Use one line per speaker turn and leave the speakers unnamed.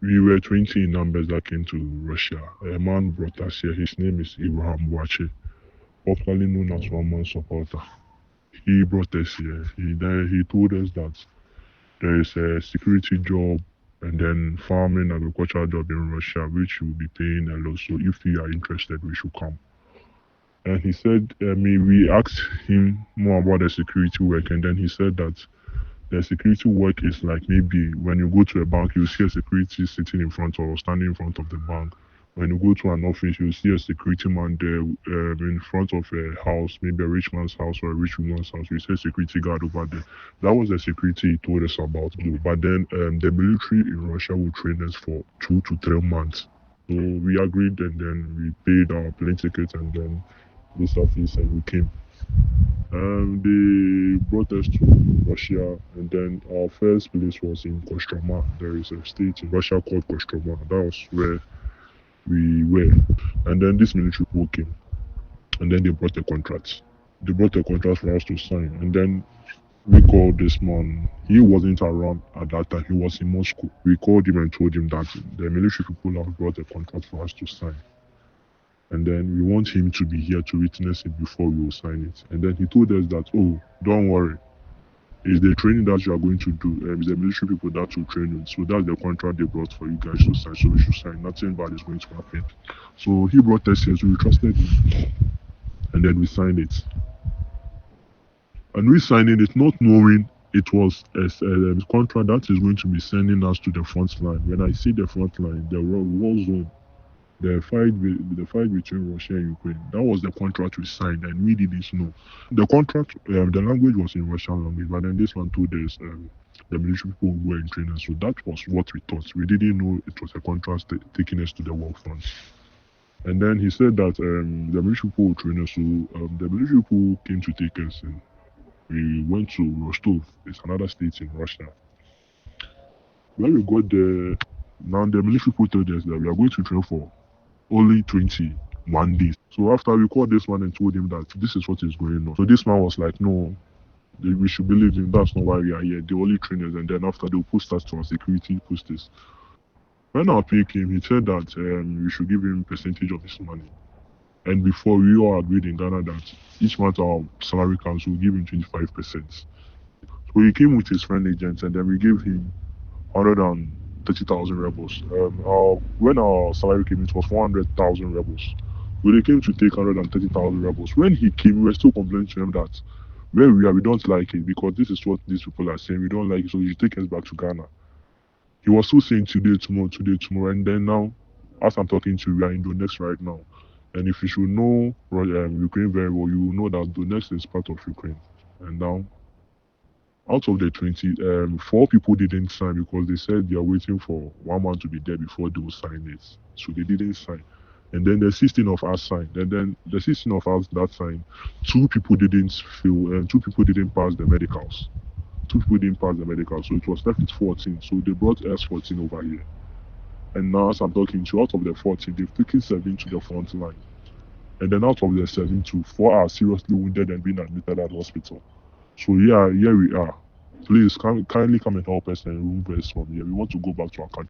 We were 20 in numbers that came to Russia. A man brought us here. His name is Abraham Wache, popularly known as one man supporter. He brought us here. He told us that there is a security job and then farming agricultural job in Russia which will be paying a lot. So if we are interested, we should come. And he said, we asked him more about the security work, and then he said that the security work is like maybe when you go to a bank, you see a security sitting in front or standing in front of the bank. When you go to an office, you see a security man there in front of a house, maybe a rich man's house or a rich woman's house. You see a security guard over there. That was the security he told us about. But then the military in Russia will train us for 2 to 3 months. So we agreed, and then we paid our plane ticket, and then visa fees, and we came. They brought us to Russia, and then our first place was in Kostroma. There is a state in Russia called Kostroma. That was where we were. And then this military people came, and then they brought a contract. They brought a contract for us to sign, and then we called this man. He wasn't around at that time. He was in Moscow. We called him and told him that the military people have brought a contract for us to sign. And then we want him to be here to witness it before we will sign it. And then he told us that, oh, don't worry, it's the training that you are going to do. It's the military people that will train you. So that's the contract they brought for you guys to sign. So we should sign. Nothing bad is going to happen. So he brought us here, so we trusted him. And then we signed it. And we signed it not knowing it was a contract that is going to be sending us to the front line. When I see the front line, the war zone, the fight between Russia and Ukraine. That was the contract we signed, and we didn't know. The contract, the language was in Russian language, but then this one told us the military people were in training. So that was what we thought. We didn't know it was a contract taking us to the war front. And then he said that the military people will train us. So the military people came to take us, and we went to Rostov. It's another state in Russia. When we got there, now the military people told us that we are going to train for only 21 days. So after we called this man and told him that this is what is going on. So this man was like, no, we should believe him. That's not why we are here. They only train us, and then after they'll post us to our security posters. When our pay came, he said that we should give him percentage of his money. And before we all agreed in Ghana that each month our salary counts, we'll give him 25%. So he came with his friend agents, and then we gave him 130,000 rebels. When our salary came, it was 400,000 rebels. When they came to take 130,000 rebels, when he came, we were still complaining to him that where we are, we don't like it because this is what these people are saying. We don't like it, so you should take us back to Ghana. He was still saying today, tomorrow, and then now, as I'm talking to you, we are in Donetsk right now. And if you should know Ukraine very well, you will know that Donetsk is part of Ukraine. And now, out of the 20, 4 people didn't sign because they said they are waiting for 1 month to be there before they will sign it. So they didn't sign. And then the 16 of us signed. And then the 16 of us that signed, 2 people didn't fill, and 2 people didn't pass the medicals. 2 people didn't pass the medicals, so it was left with 14. So they brought us 14 over here. And now, as I'm talking to you, out of the 14, they've taken 7 to the front line. And then out of the 7, 4 are seriously wounded and being admitted at hospital. So yeah, here we are. Please kindly come and help us and remove us from here. We want to go back to our country.